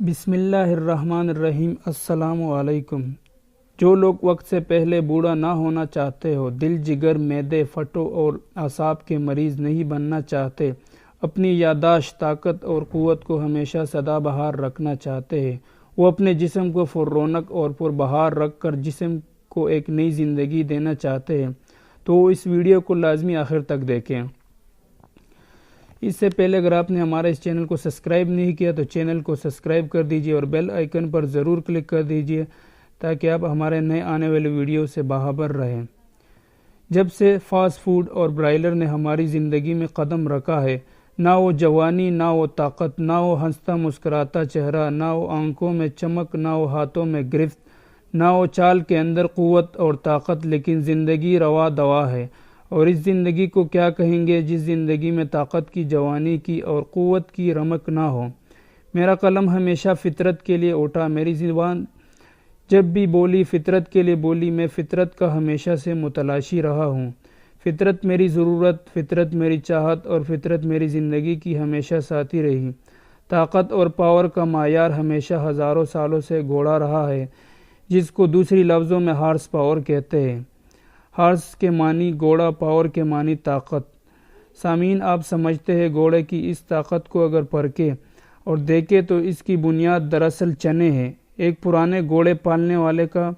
بسم اللہ الرحمن الرحیم۔ السلام علیکم۔ جو لوگ وقت سے پہلے بوڑھا نہ ہونا چاہتے ہو، دل جگر معدے پھٹو اور اعصاب کے مریض نہیں بننا چاہتے، اپنی یادداشت طاقت اور قوت کو ہمیشہ سدا بہار رکھنا چاہتے ہیں، وہ اپنے جسم کو پر رونق اور پر بہار رکھ کر جسم کو ایک نئی زندگی دینا چاہتے ہیں، تو اس ویڈیو کو لازمی آخر تک دیکھیں۔ اس سے پہلے اگر آپ نے ہمارے اس چینل کو سبسکرائب نہیں کیا تو چینل کو سبسکرائب کر دیجئے اور بیل آئیکن پر ضرور کلک کر دیجئے تاکہ آپ ہمارے نئے آنے والے ویڈیو سے باخبر رہیں۔ جب سے فاسٹ فوڈ اور برائلر نے ہماری زندگی میں قدم رکھا ہے، نہ وہ جوانی، نہ وہ طاقت، نہ وہ ہنستا مسکراتا چہرہ، نہ وہ آنکھوں میں چمک، نہ وہ ہاتھوں میں گرفت، نہ وہ چال کے اندر قوت اور طاقت، لیکن زندگی روا دوا ہے۔ اور اس زندگی کو کیا کہیں گے جس زندگی میں طاقت کی، جوانی کی اور قوت کی رمق نہ ہو۔ میرا قلم ہمیشہ فطرت کے لیے اٹھا، میری زبان جب بھی بولی فطرت کے لیے بولی، میں فطرت کا ہمیشہ سے متلاشی رہا ہوں۔ فطرت میری ضرورت، فطرت میری چاہت اور فطرت میری زندگی کی ہمیشہ ساتھی رہی۔ طاقت اور پاور کا معیار ہمیشہ ہزاروں سالوں سے گھوڑا رہا ہے، جس کو دوسری لفظوں میں ہارس پاور کہتے ہیں۔ ہارس کے معنی گھوڑا، پاور کے معنی طاقت۔ سامعین، آپ سمجھتے ہیں گھوڑے کی اس طاقت کو اگر پرکھیں اور دیکھیں تو اس کی بنیاد دراصل چنے ہے۔ ایک پرانے گھوڑے پالنے والے کا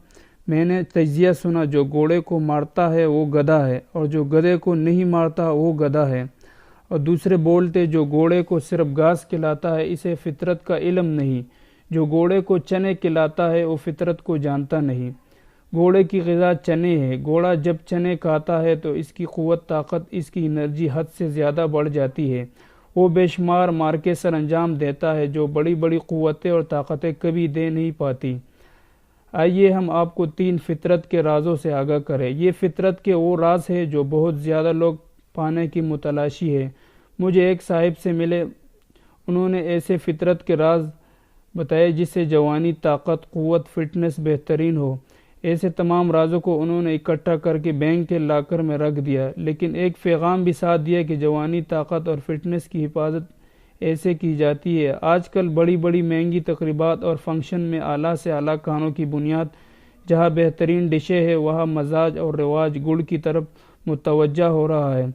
میں نے تجزیہ سنا، جو گھوڑے کو مارتا ہے وہ گدھا ہے، اور جو گدھے کو نہیں مارتا وہ گدھا ہے۔ اور دوسرے بولتے جو گھوڑے کو صرف گھاس کھلاتا ہے اسے فطرت کا علم نہیں، جو گھوڑے کو چنے کھلاتا ہے وہ فطرت کو جانتا نہیں۔ گھوڑے کی غذا چنے ہے۔ گھوڑا جب چنے کھاتا ہے تو اس کی قوت، طاقت، اس کی انرجی حد سے زیادہ بڑھ جاتی ہے۔ وہ بے شمار معرکے سر انجام دیتا ہے جو بڑی بڑی قوتیں اور طاقتیں کبھی دے نہیں پاتی۔ آئیے ہم آپ کو 3 فطرت کے رازوں سے آگاہ کریں۔ یہ فطرت کے وہ راز ہے جو بہت زیادہ لوگ پانے کی متلاشی ہے۔ مجھے ایک صاحب سے ملے، انہوں نے ایسے فطرت کے راز بتائے جس سے جوانی، طاقت، قوت، فٹنس بہترین ہو۔ ایسے تمام رازوں کو انہوں نے اکٹھا کر کے بینک کے لاکر میں رکھ دیا، لیکن ایک پیغام بھی ساتھ دیا کہ جوانی، طاقت اور فٹنس کی حفاظت ایسے کی جاتی ہے۔ آج کل بڑی بڑی مہنگی تقریبات اور فنکشن میں اعلیٰ سے اعلیٰ کھانوں کی بنیاد جہاں بہترین ڈشیں ہیں، وہاں مزاج اور رواج گڑ کی طرف متوجہ ہو رہا ہے۔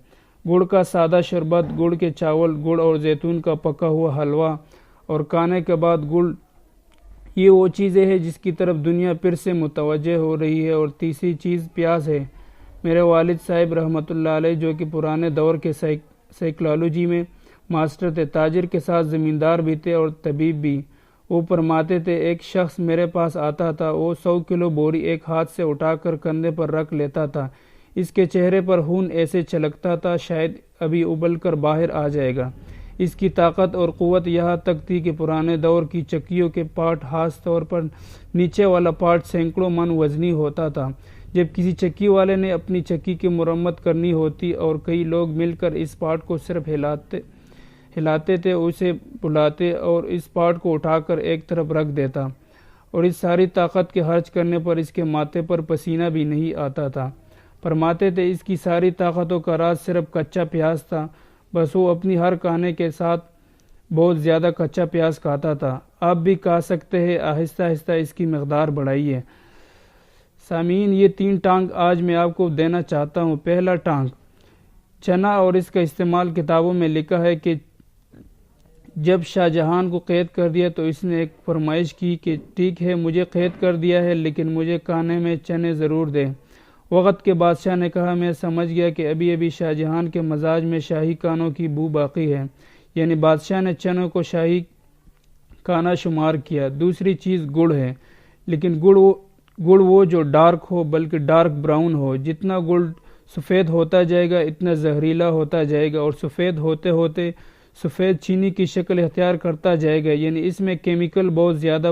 گڑ کا سادہ شربت، گڑ کے چاول، گڑ اور زیتون کا پکا ہوا حلوہ اور کھانے کے بعد گڑ، یہ وہ چیزیں ہیں جس کی طرف دنیا پھر سے متوجہ ہو رہی ہے۔ اور تیسری چیز پیاز ہے۔ میرے والد صاحب رحمۃ اللہ علیہ، جو کہ پرانے دور کے سائیکالوجی میں ماسٹر تھے، تاجر کے ساتھ زمیندار بھی تھے اور طبیب بھی، وہ فرماتے تھے ایک شخص میرے پاس آتا تھا، وہ 100 کلو بوری ایک ہاتھ سے اٹھا کر کندھے پر رکھ لیتا تھا، اس کے چہرے پر خون ایسے چھلکتا تھا شاید ابھی ابل کر باہر آ جائے گا۔ اس کی طاقت اور قوت یہاں تک تھی کہ پرانے دور کی چکیوں کے پارٹ، خاص طور پر نیچے والا پارٹ، سینکڑوں من وزنی ہوتا تھا۔ جب کسی چکی والے نے اپنی چکی کی مرمت کرنی ہوتی اور کئی لوگ مل کر اس پارٹ کو صرف ہلاتے تھے، اسے بلاتے اور اس پارٹ کو اٹھا کر ایک طرف رکھ دیتا، اور اس ساری طاقت کے خرچ کرنے پر اس کے ماتھے پر پسینہ بھی نہیں آتا تھا۔ فرماتے تھے اس کی ساری طاقتوں کا راز صرف کچا پیاز تھا، بس وہ اپنی ہر کھانے کے ساتھ بہت زیادہ کچا پیاز کھاتا تھا۔ آپ بھی کھا سکتے ہیں، آہستہ آہستہ اس کی مقدار بڑھائیے۔ سامعین، یہ 3 ٹانک آج میں آپ کو دینا چاہتا ہوں۔ پہلا ٹانک چنا، اور اس کا استعمال کتابوں میں لکھا ہے کہ جب شاہ جہان کو قید کر دیا تو اس نے ایک فرمائش کی کہ ٹھیک ہے مجھے قید کر دیا ہے لیکن مجھے کھانے میں چنے ضرور دیں۔ وقت کے بادشاہ نے کہا میں سمجھ گیا کہ ابھی شاہ جہان کے مزاج میں شاہی کھانوں کی بو باقی ہے، یعنی بادشاہ نے چنوں کو شاہی کھانا شمار کیا۔ دوسری چیز گڑ ہے، لیکن گڑ وہ جو ڈارک ہو، بلکہ ڈارک براؤن ہو۔ جتنا گڑ سفید ہوتا جائے گا اتنا زہریلا ہوتا جائے گا، اور سفید ہوتے ہوتے سفید چینی کی شکل اختیار کرتا جائے گا، یعنی اس میں کیمیکل بہت زیادہ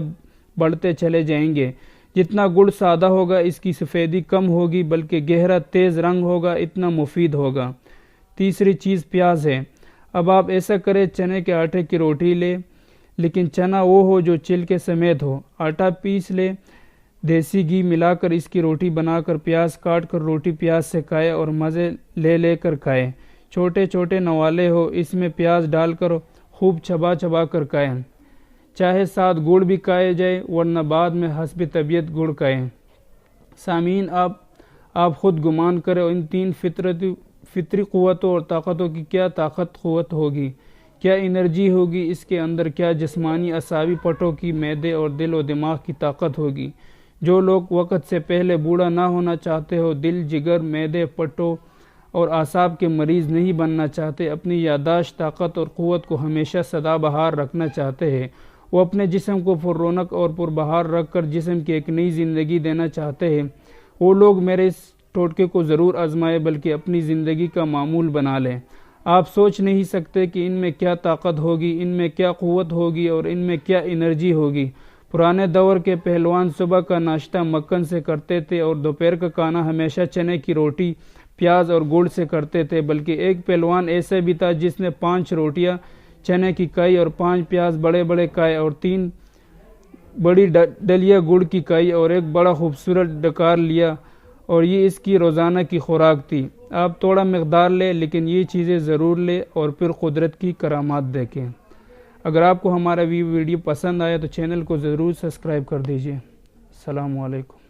بڑھتے چلے جائیں گے۔ جتنا گڑ سادہ ہوگا اس کی سفیدی کم ہوگی، بلکہ گہرا تیز رنگ ہوگا، اتنا مفید ہوگا۔ تیسری چیز پیاز ہے۔ اب آپ ایسا کریں، چنے کے آٹے کی روٹی لیں، لیکن چنا وہ ہو جو چھلکے سمیت ہو۔ آٹا پیس لیں، دیسی گھی ملا کر اس کی روٹی بنا کر پیاز کاٹ کر روٹی پیاز سے کھائیں اور مزے لے کر کھائیں۔ چھوٹے چھوٹے نوالے ہو، اس میں پیاز ڈال کر خوب چبا کر کھائیں۔ چاہے ساتھ گڑ بھی کھائے جائے ورنہ بعد میں حسب طبیعت گڑ کھائیں۔ سامعین، آپ خود گمان کریں ان تین فطری قوتوں اور طاقتوں کی کیا قوت ہوگی، کیا انرجی ہوگی اس کے اندر، کیا جسمانی اعصابی پٹوں کی، معدے اور دل و دماغ کی طاقت ہوگی۔ جو لوگ وقت سے پہلے بوڑھا نہ ہونا چاہتے ہو، دل، جگر، معدے، پٹوں اور اعصاب کے مریض نہیں بننا چاہتے، اپنی یادداشت، طاقت اور قوت کو ہمیشہ سدا بہار رکھنا چاہتے ہیں، وہ اپنے جسم کو پر رونق اور پر بہار رکھ کر جسم کی ایک نئی زندگی دینا چاہتے ہیں، وہ لوگ میرے اس ٹوٹکے کو ضرور آزمائیں بلکہ اپنی زندگی کا معمول بنا لیں۔ آپ سوچ نہیں سکتے کہ ان میں کیا طاقت ہوگی، ان میں کیا قوت ہوگی اور ان میں کیا انرجی ہوگی۔ پرانے دور کے پہلوان صبح کا ناشتہ مکھن سے کرتے تھے اور دوپہر کا کھانا ہمیشہ چنے کی روٹی، پیاز اور گڑ سے کرتے تھے، بلکہ ایک پہلوان ایسا بھی تھا جس نے 5 روٹیاں چنے کی کھائی اور 5 پیاز بڑے بڑے کھائے اور 3 بڑی ڈلیاں گڑ کی کھائی اور ایک بڑا خوبصورت ڈکار لیا، اور یہ اس کی روزانہ کی خوراک تھی۔ آپ تھوڑا مقدار لیں لیکن یہ چیزیں ضرور لیں اور پھر قدرت کی کرامات دیکھیں۔ اگر آپ کو ہمارا ویڈیو پسند آیا تو چینل کو ضرور سبسکرائب کر دیجیے۔ السلام علیکم۔